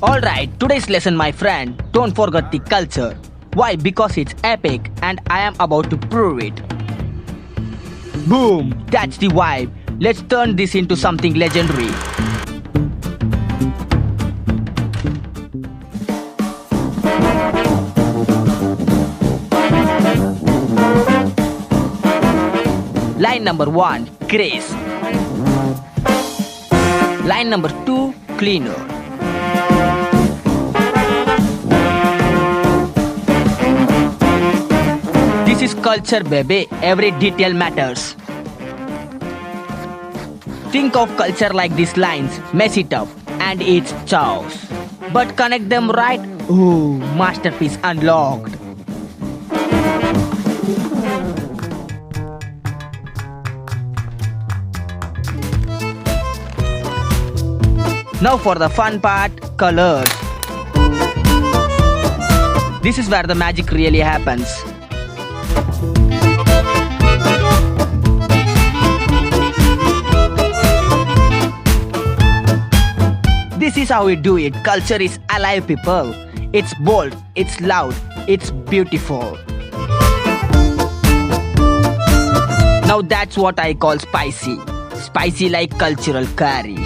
Alright, today's lesson, my friend, don't forget the culture. Why? Because it's epic and I am about to prove it. Boom! That's the vibe. Let's turn this into something legendary. Line number 1, Grace. Line number 2, Cleaner. This is culture, baby. Every detail matters. Think of culture like these lines. Mess it up and it's chaos. But connect them right. Ooh, masterpiece unlocked. Now for the fun part, colors. This is where the magic really happens. This is how we do it. Culture is alive, people. It's bold, it's loud, it's beautiful. Now that's what I call spicy. Spicy like cultural curry.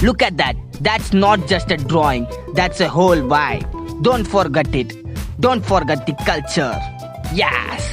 Look at that. That's not just a drawing. That's a whole vibe. Don't forget it. Don't forget the culture. Yes.